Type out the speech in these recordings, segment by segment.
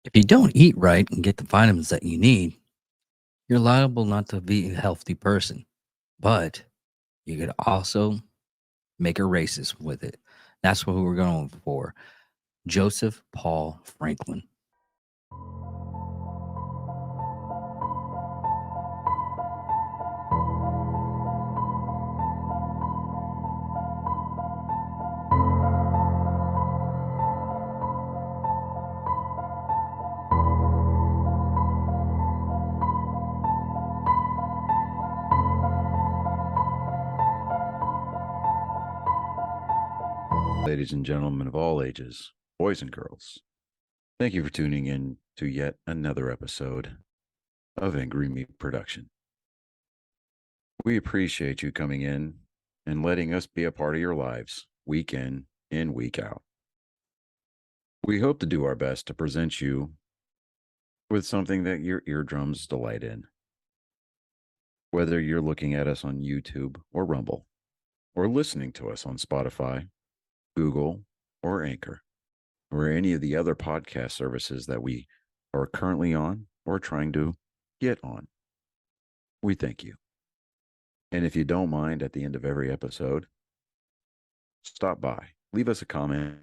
If you don't eat right and get the vitamins that you need, you're liable not to be a healthy person. But you could also make a racist with it. That's what we're going for. Joseph Paul Franklin. Ladies and gentlemen of all ages, boys and girls, thank you for tuning in to yet another episode of Angry Meat Production. We appreciate you coming in and letting us be a part of your lives week in and week out. We hope to do our best to present you with something that your eardrums delight in. Whether you're looking at us on YouTube or Rumble, or listening to us on Spotify, Google, or Anchor, or any of the other podcast services that we are currently on or trying to get on. We thank you. And if you don't mind, at the end of every episode, stop by, leave us a comment,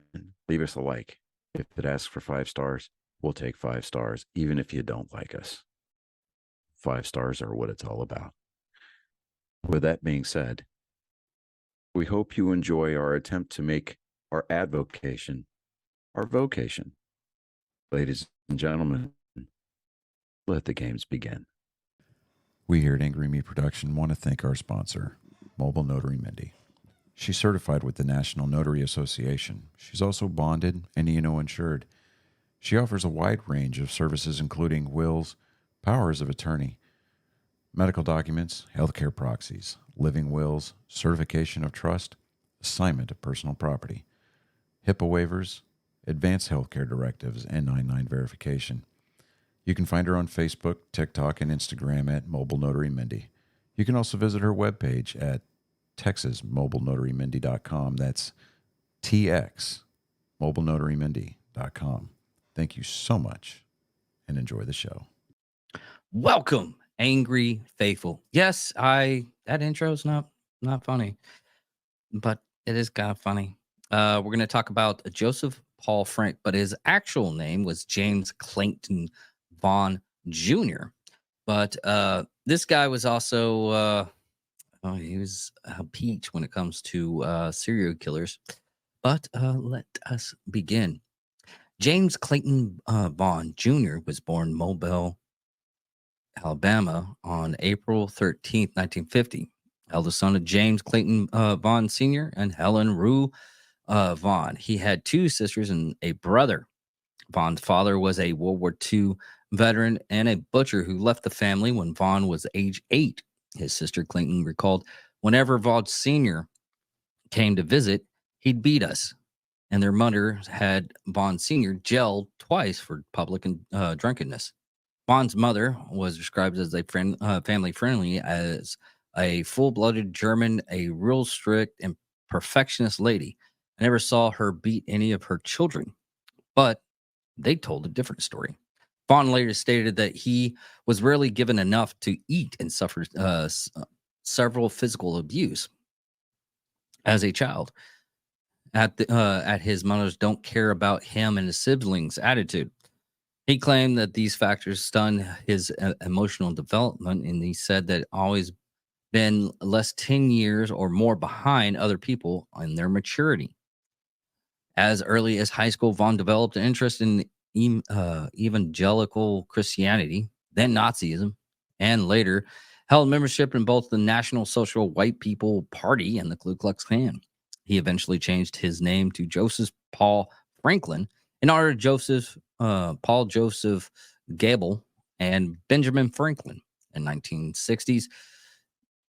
leave us a like. If it asks for 5 stars, we'll take 5 stars, even if you don't like us. 5 stars are what it's all about. With that being said, we hope you enjoy our attempt to make our advocation our vocation. Ladies and gentlemen, let the games begin. We here at Angry Me Production want to thank our sponsor, Mobile Notary Mindy. She's certified with the National Notary Association. She's also bonded and E&O insured. She offers a wide range of services including wills, powers of attorney, medical documents, healthcare proxies, living wills, certification of trust, assignment of personal property, HIPAA waivers, advanced healthcare directives, and 99 verification. You can find her on Facebook, TikTok, and Instagram at Mobile Notary Mindy. You can also visit her webpage at TexasMobileNotaryMindy.com. That's TX, MobileNotaryMindy.com. Thank you so much and enjoy the show. Welcome, Angry Faithful. Yes, that intro's not funny, but it is kind of funny. We're going to talk about Joseph Paul Frank, but his actual name was James Clayton Vaughn Jr. But this guy was also he was a peach when it comes to serial killers. But let us begin. James Clayton Vaughn Jr. was born in Mobile, Alabama on April 13th, 1950. Eldest son of James Clayton Vaughn Sr. and Helen Rue Vaughn. He had 2 sisters and a brother. Vaughn's father was a World War II veteran and a butcher who left the family when Vaughn was age 8. His sister Clayton recalled, whenever Vaughn Sr. came to visit, he'd beat us. And their mother had Vaughn Sr. jailed twice for public drunkenness. Vaughn's mother was described as a family friendly, as a full-blooded German, a real strict and perfectionist lady. I never saw her beat any of her children, but they told a different story. Vaughn later stated that he was rarely given enough to eat and suffered several physical abuse as a child. At his mother's "don't care about him and his siblings" attitude. He claimed that these factors stunned his emotional development, and he said that always been less 10 years or more behind other people in their maturity. As early as high school, Vaughn developed an interest in evangelical Christianity, then Nazism, and later held membership in both the National Social White People Party and the Ku Klux Klan. He eventually changed his name to Joseph Paul Franklin in honor of Paul Joseph Gable and Benjamin Franklin. In 1960s,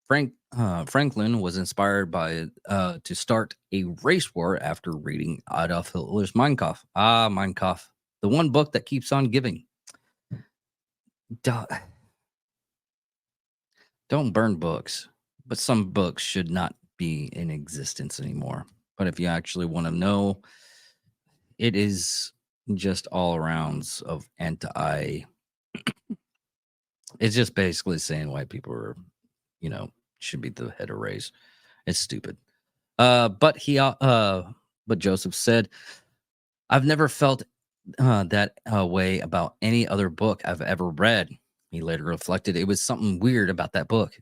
Franklin was inspired by to start a race war after reading Adolf Hitler's Mein Kampf. Mein Kampf, the one book that keeps on giving. Don't burn books, but some books should not be in existence anymore. But if you actually want to know, it is just all arounds of anti. It's just basically saying white people are, you know, should be the head of race. It's stupid. But but Joseph said, "I've never felt that way about any other book I've ever read." He later reflected, "It was something weird about that book."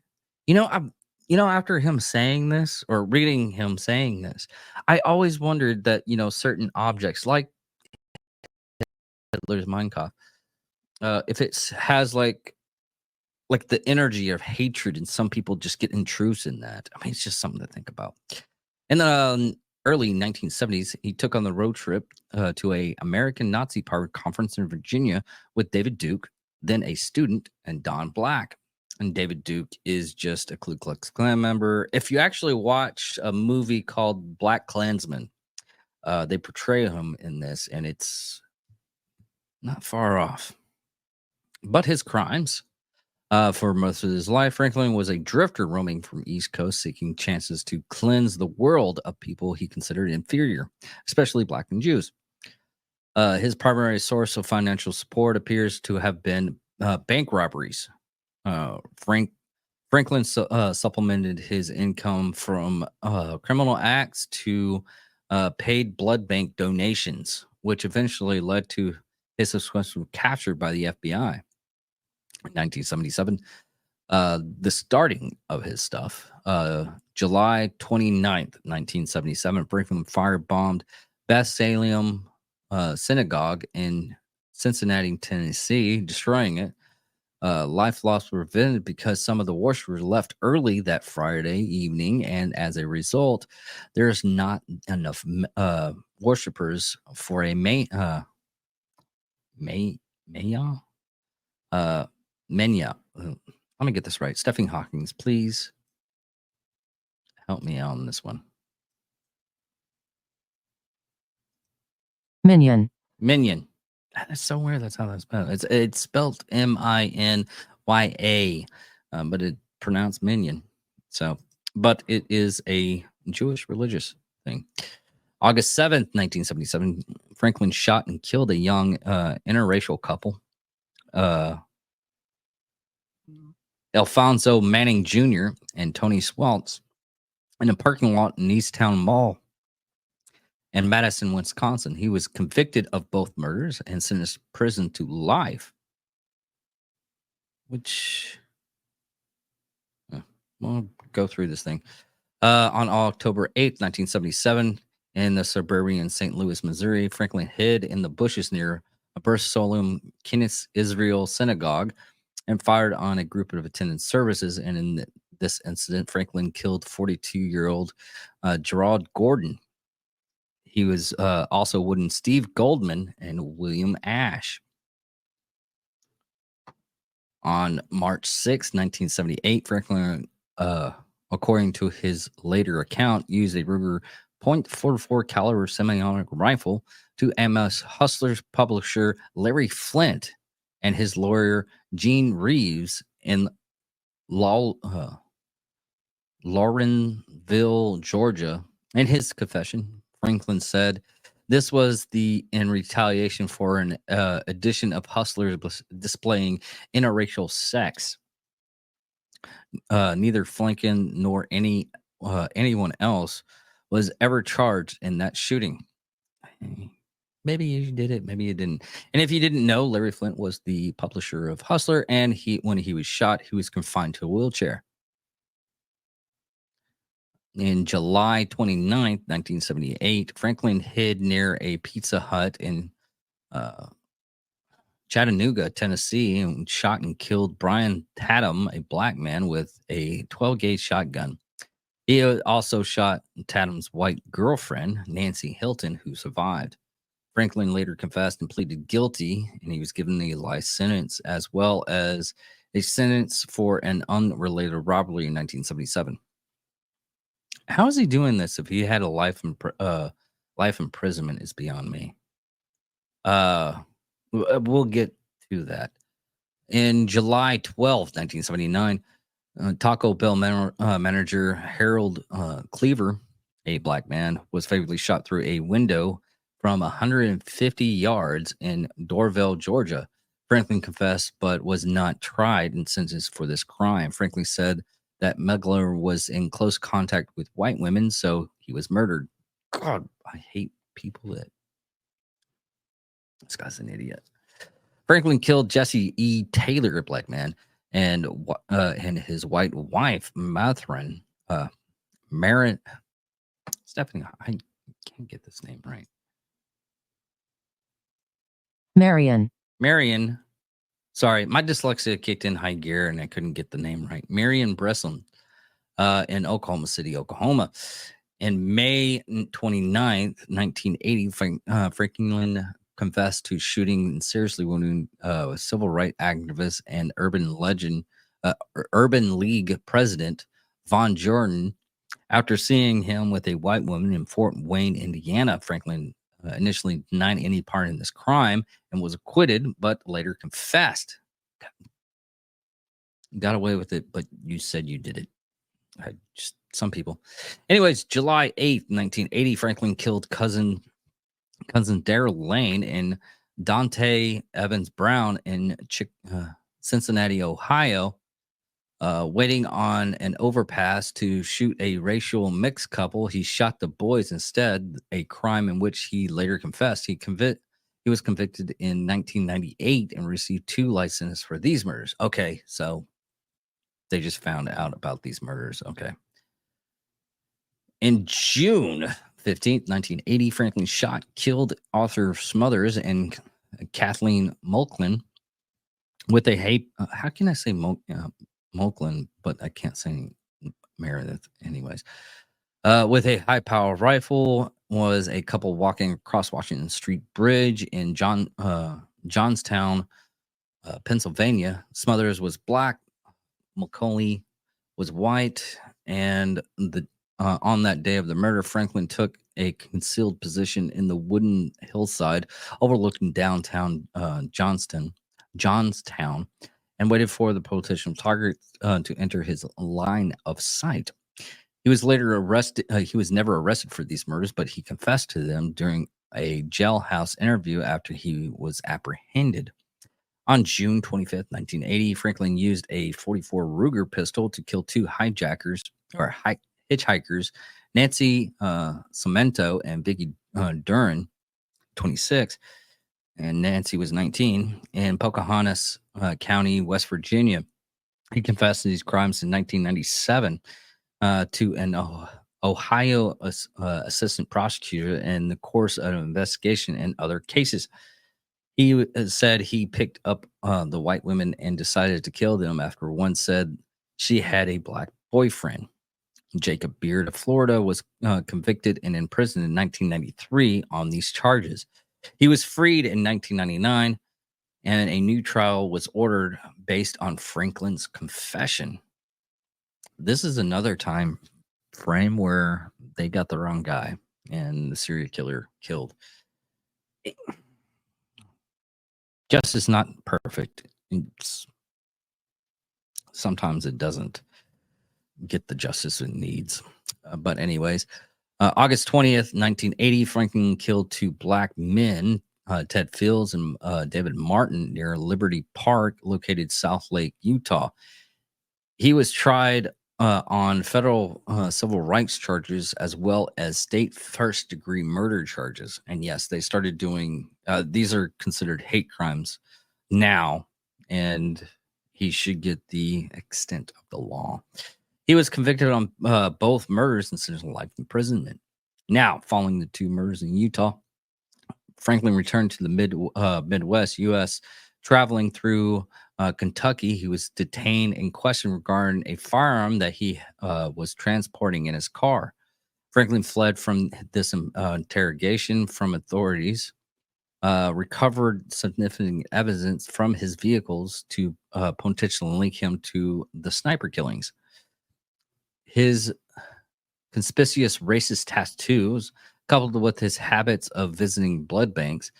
You know, after him saying this or reading him saying this, I always wondered that certain objects like Hitler's Mein Kampf, if it has like the energy of hatred, and some people just get intrusive in that. I mean, it's just something to think about. In the early 1970s, he took on the road trip to a American Nazi Party conference in Virginia with David Duke, then a student, and Don Black. And David Duke is just a Ku Klux Klan member. If you actually watch a movie called Black Klansman, they portray him in this, and it's not far off. But his crimes. For most of his life, Franklin was a drifter roaming from East Coast, seeking chances to cleanse the world of people he considered inferior, especially Black and Jews. His primary source of financial support appears to have been bank robberies. Franklin supplemented his income from criminal acts to paid blood bank donations, which eventually led to his successful capture by the FBI in 1977. The starting of his stuff, July 29th, 1977, Franklin firebombed Beth Salem Synagogue in Cincinnati, Tennessee, destroying it. Life loss were prevented because some of the worshipers left early that Friday evening, and as a result, there's not enough worshipers for a Maya? Menya. Let me get this right. Stephen Hawkins, please help me out on this one. Minion. Minion. That's so weird. That's how that's spelled. It's spelled Minya, but it's pronounced minion. So, but it is a Jewish religious thing. August 7th, 1977, Franklin shot and killed a young interracial couple. Alfonso Manning Jr. and Tony Swaltz in a parking lot in Easttown Mall in Madison, Wisconsin. He was convicted of both murders and sentenced to prison to life. Which, we'll go through this thing. On October 8th, 1977, in the suburban St. Louis, Missouri, Franklin hid in the bushes near a Beth Solom Kenneth Israel synagogue and fired on a group of attendant services. And in this incident, Franklin killed 42-year-old Gerald Gordon. He was also wooden Steve Goldman and William Ash. On March 6, 1978, Franklin, according to his later account, used a Ruger .44 caliber semi-automatic rifle to ambush Hustler's publisher Larry Flint and his lawyer Gene Reeves in Lawrenceville, Georgia. In his confession, Franklin said this was in retaliation for an edition of Hustlers displaying interracial sex. Neither Franklin nor anyone else was ever charged in that shooting. Maybe you did it, maybe you didn't. And if you didn't know, Larry Flint was the publisher of Hustler, and when he was shot, he was confined to a wheelchair. In July 29th, 1978, Franklin hid near a Pizza Hut in Chattanooga, Tennessee, and shot and killed Brian Tatum, a black man, with a 12-gauge shotgun. He also shot Tatum's white girlfriend, Nancy Hilton, who survived. Franklin later confessed and pleaded guilty, and he was given a life sentence as well as a sentence for an unrelated robbery in 1977. How is he doing this if he had a life imprisonment is beyond me. We'll get to that. In July 12th, 1979, Taco Bell manager Harold Cleaver, a black man, was fatally shot through a window from 150 yards in Dorville, Georgia. Franklin confessed but was not tried and sentenced for this crime. Franklin said that Megler was in close contact with white women, so he was murdered. God, I hate people that. This guy's an idiot. Franklin killed Jesse E. Taylor, a black man, and his white wife, Mathurin. Marin. Stephanie, I can't get this name right. Marion. Sorry, my dyslexia kicked in high gear and I couldn't get the name right. Marion Breslin in Oklahoma City, Oklahoma. In May 29th, 1980, Franklin confessed to shooting and seriously wounding civil rights activist and Urban League president Von Jordan. After seeing him with a white woman in Fort Wayne, Indiana, Franklin initially denied any part in this crime and was acquitted, but later confessed. Got away with it, but you said you did it. Just some people. Anyways, July 8th, 1980, Franklin killed cousin Daryl Lane and Dante Evans Brown in Cincinnati, Ohio. Waiting on an overpass to shoot a racial mixed couple, he shot the boys instead, a crime in which he later confessed. He was convicted in 1998 and received 2 licenses for these murders. Okay, so they just found out about these murders. Okay. In June 15th, 1980, Franklin killed Arthur Smothers and Kathleen Mulklin with a how can I say Mulklin, but I can't say Meredith anyways. With a high-power rifle. Was a couple walking across Washington Street Bridge in Johnstown, Pennsylvania. Smothers was black, McCauley was white, and on that day of the murder, Franklin took a concealed position in the wooden hillside overlooking downtown Johnstown, and waited for the potential target to enter his line of sight. He was later arrested. He was never arrested for these murders, but he confessed to them during a jailhouse interview after he was apprehended. On June 25th, 1980, Franklin used a .44 Ruger pistol to kill 2 hitchhikers, Nancy Cemento and Vicky Duran, 26, and Nancy was 19, in Pocahontas County, West Virginia. He confessed to these crimes in 1997 to an Ohio assistant prosecutor in the course of an investigation in other cases. He said he picked up the white women and decided to kill them after one said she had a black boyfriend. Jacob Beard of Florida was convicted and imprisoned in 1993 on these charges. He was freed in 1999, and a new trial was ordered based on Franklin's confession. This is another time frame where they got the wrong guy and the serial killer killed. Justice not perfect. Sometimes it doesn't get the justice it needs. But anyways, August 20th, 1980, Franklin killed 2 black men, Ted Fields and David Martin, near Liberty Park, located South Lake, Utah. He was tried on federal civil rights charges as well as state first-degree murder charges. And yes, they started doing these are considered hate crimes now, and he should get the extent of the law. He was convicted on both murders and sentenced to life imprisonment. Now, following the 2 murders in Utah, Franklin returned to the Midwest U.S., traveling through Kentucky. He was detained and questioned regarding a firearm that he was transporting in his car. Franklin fled from this interrogation from authorities, recovered significant evidence from his vehicles to potentially link him to the sniper killings. His conspicuous racist tattoos, coupled with his habits of visiting blood banks,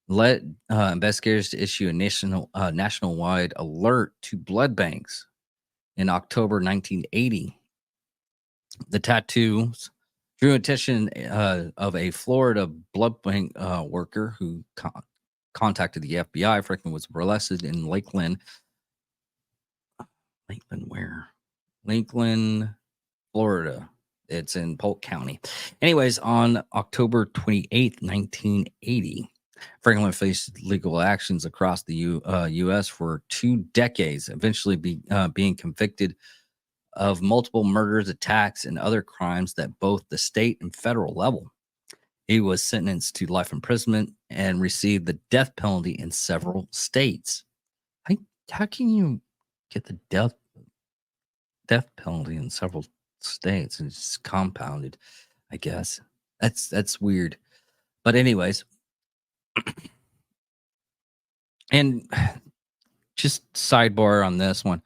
led investigators to issue a nationwide alert to blood banks in October 1980. The tattoos drew attention of a Florida blood bank worker who contacted the FBI. Franklin was arrested in Lakeland. Lakeland, where? Lakeland, Florida. It's in Polk County. Anyways, on October 28th, 1980, Franklin faced legal actions across the U.S. for 2 decades, eventually being convicted of multiple murders, attacks, and other crimes at both the state and federal level. He was sentenced to life imprisonment and received the death penalty in several states. How can you get the death penalty in several states? It's compounded, I guess. That's weird. But anyways, and just sidebar on this one.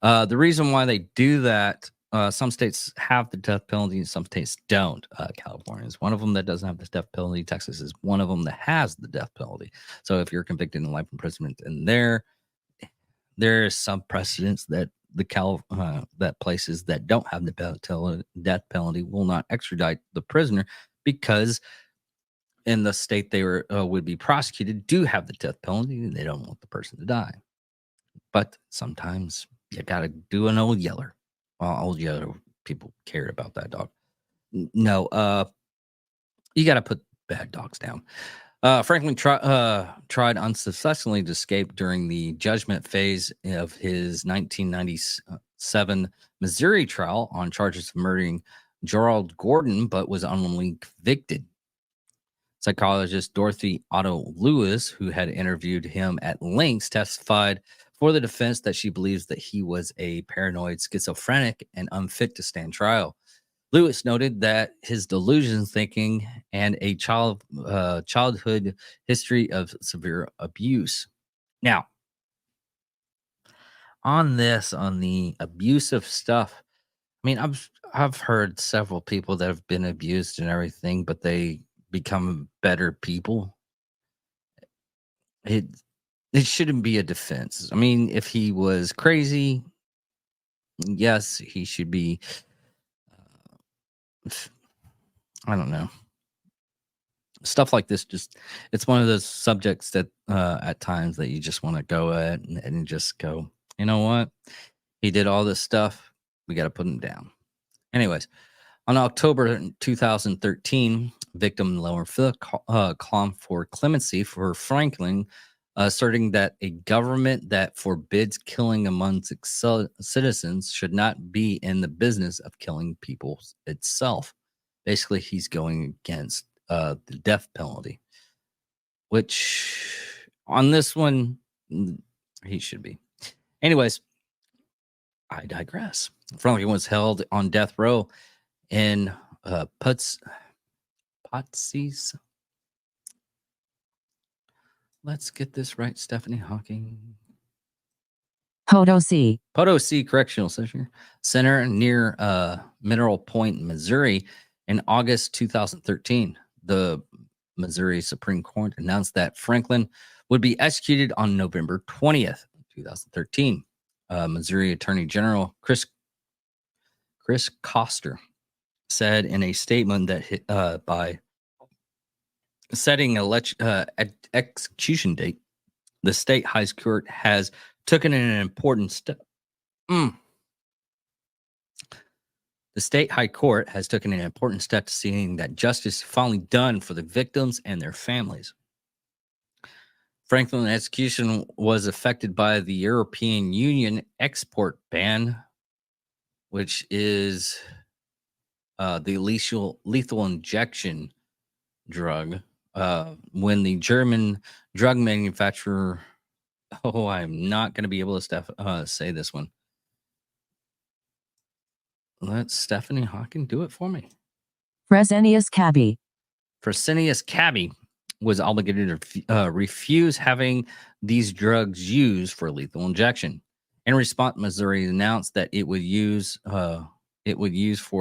The reason why they do that, some states have the death penalty and some states don't. California is one of them that doesn't have the death penalty. Texas is one of them that has the death penalty. So if you're convicted in life imprisonment in there is some precedents that that places that don't have the death penalty will not extradite the prisoner because in the state they would be prosecuted do have the death penalty and they don't want the person to die. But sometimes you gotta do an old yeller. Well, old yeller people cared about that dog. No, you gotta put bad dogs down. Franklin tried unsuccessfully to escape during the judgment phase of his 1997 Missouri trial on charges of murdering Gerald Gordon, but was ultimately convicted. Psychologist Dorothy Otto Lewis, who had interviewed him at length, testified for the defense that she believes that he was a paranoid schizophrenic and unfit to stand trial. Lewis noted that his delusions thinking and a childhood history of severe abuse. Now, on the abusive stuff, I mean, I've heard several people that have been abused and everything, but they become better people. It it shouldn't be a defense. I mean, if he was crazy, yes, he should be. I don't know. Stuff like this just it's one of those subjects that at times that you just want to go at and just go, you know what? He did all this stuff. We got to put him down. Anyways, on October 2013, victim Lower Phil called for clemency for Franklin, asserting that a government that forbids killing amongst its citizens should not be in the business of killing people itself. Basically, he's going against the death penalty, which on this one, he should be. Anyways, I digress. Franklin was held on death row in Potsy's. Let's get this right, Stephanie Hawking. Potosi Correctional Center near Mineral Point, Missouri. In August 2013, the Missouri Supreme Court announced that Franklin would be executed on November 20th, 2013. Missouri Attorney General Chris Koster said in a statement that by setting an execution date, the state high court has taken an important step. The state high court has taken an important step to seeing that justice is finally done for the victims and their families. Franklin's execution was affected by the European Union export ban, which is the lethal injection drug. When the German drug manufacturer, I'm not going to be able to say this one. Let Stephanie Hawking do it for me. Fresenius Kabi was obligated to refuse having these drugs used for lethal injection. In response, Missouri announced that it would use for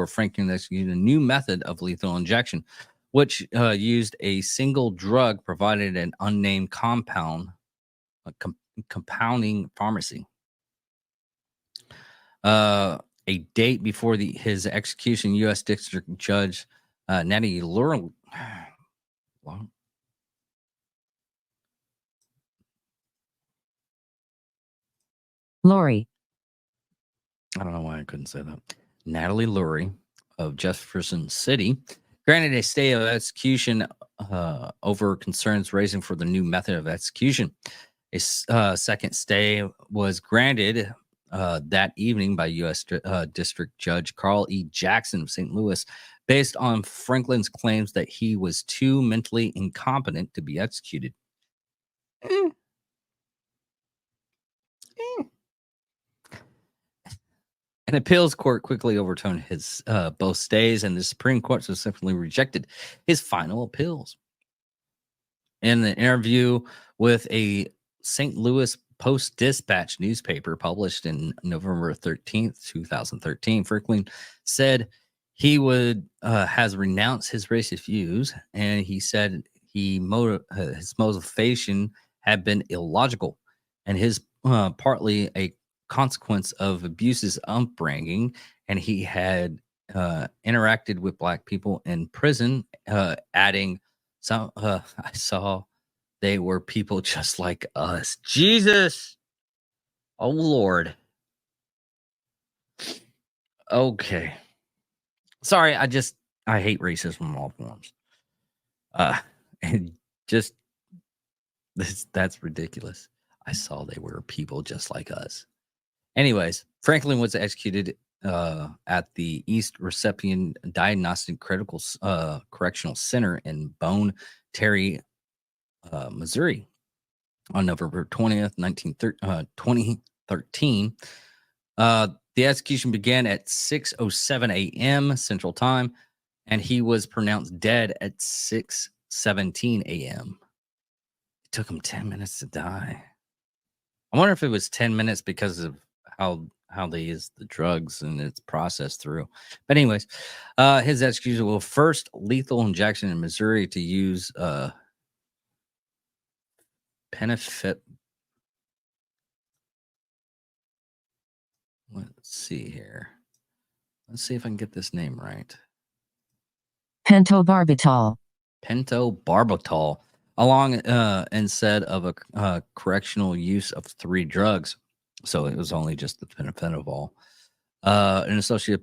Franklin execution a new method of lethal injection, which used a single drug provided an unnamed compounding pharmacy. A date before his execution, U.S. District Judge Natty Lure. Lori, I don't know why I couldn't say that. Natalie Lurie of Jefferson City granted a stay of execution over concerns raising for the new method of execution. A second stay was granted that evening by U.S. District Judge Carl E. Jackson of St. Louis, based on Franklin's claims that he was too mentally incompetent to be executed. Eh, eh. An appeals court quickly overturned his both stays, and the Supreme Court subsequently rejected his final appeals. In an interview with a St. Louis Post-Dispatch newspaper published in November 13th, 2013, Franklin said he has renounced his racist views, and he said his motivation had been illogical, and his partly a consequence of abuses upbringing, and he had interacted with black people in prison, adding some I saw they were people just like us. Jesus. Oh Lord. Okay. Sorry, I hate racism in all forms. And just that's ridiculous. I saw they were people just like us. Anyways, Franklin was executed at the East Recipient Diagnostic Correctional Center in Bone Terry, Missouri on November 20th, 2013. The execution began at 6:07 a.m. Central Time, and he was pronounced dead at 6:17 a.m. It took him 10 minutes to die. I wonder if it was 10 minutes because of how they use the drugs and it's processed through. But anyways, his execution was first lethal injection in Missouri to use Penifit. Let's see here. Let's see if I can get this name right. pentobarbital, Pentobarbital, along instead of a correctional use of 3 drugs. So it was only just the fentanyl. An Associated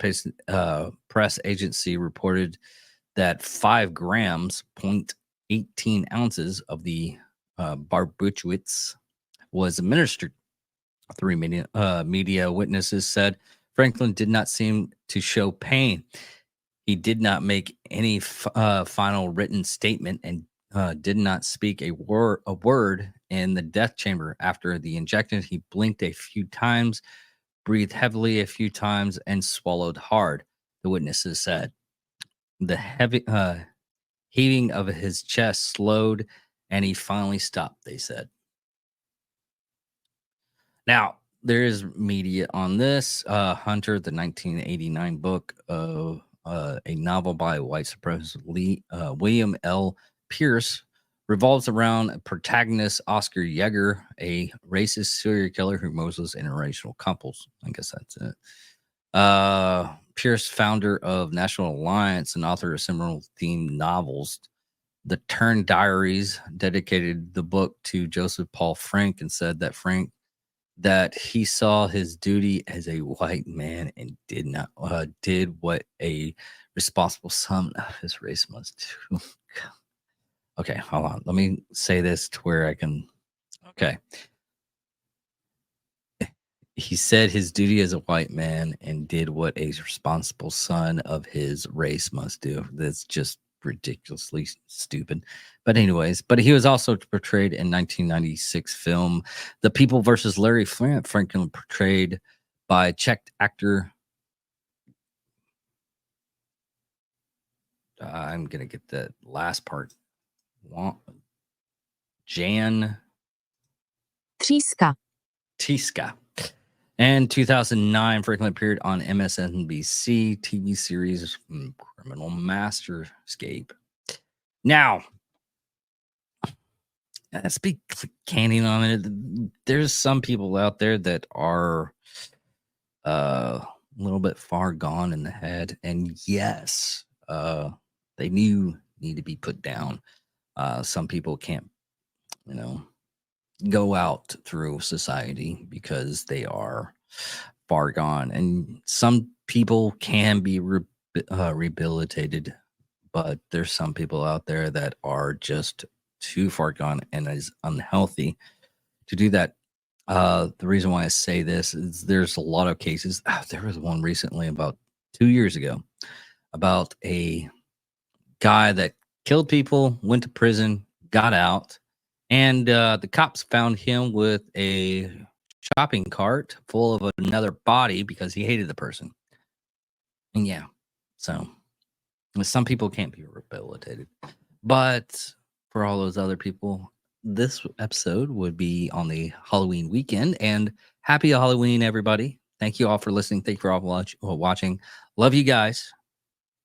Press agency reported that 5 grams, 0.18 ounces of the barbiturates was administered. 3 media witnesses said Franklin did not seem to show pain. He did not make any final written statement and did not speak a word in the death chamber. After the injection, he blinked a few times, breathed heavily a few times, and swallowed hard, the witnesses said. The heavy heaving of his chest slowed, and he finally stopped, they said. Now, there is media on this. Hunter, the 1989 book of a novel by white supremacist William L. Pierce, revolves around protagonist Oscar Yeager, a racist serial killer who murders interracial couples. I guess that's it. Pierce, founder of National Alliance and author of similar themed novels, The Turn Diaries, dedicated the book to Joseph Paul Frank and said that he saw his duty as a white man and did what a responsible son of his race must do. Okay, hold on. Let me say this to where I can. Okay. He said his duty as a white man and did what a responsible son of his race must do. That's just ridiculously stupid. But anyways, he was also portrayed in 1996 film The People versus Larry Franklin, portrayed by Czech actor. I'm gonna get the last part. Jan Tříska, Tiska. And 2009, Franklin appeared on MSNBC TV series Criminal Masterscape. Now, let's be candid on it. There's some people out there that are a little bit far gone in the head. And yes, they need to be put down. Some people can't, you know, go out through society because they are far gone, and some people can be rehabilitated, but there's some people out there that are just too far gone and is unhealthy to do that. The reason why I say this is there's a lot of cases. There was one recently about 2 years ago about a guy that killed people, went to prison, got out, and the cops found him with a shopping cart full of another body because he hated the person. And yeah, so some people can't be rehabilitated, but for all those other people, this episode would be on the Halloween weekend. And happy Halloween, everybody! Thank you all for listening. Thank you for all watching. Love you guys.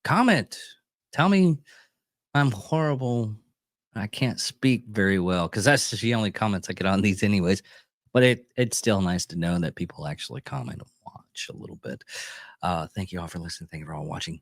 Comment. Tell me I'm horrible. I can't speak very well because that's the only comments I get on these, anyways. But it's still nice to know that people actually comment and watch a little bit. Thank you all for listening. Thank you for all watching.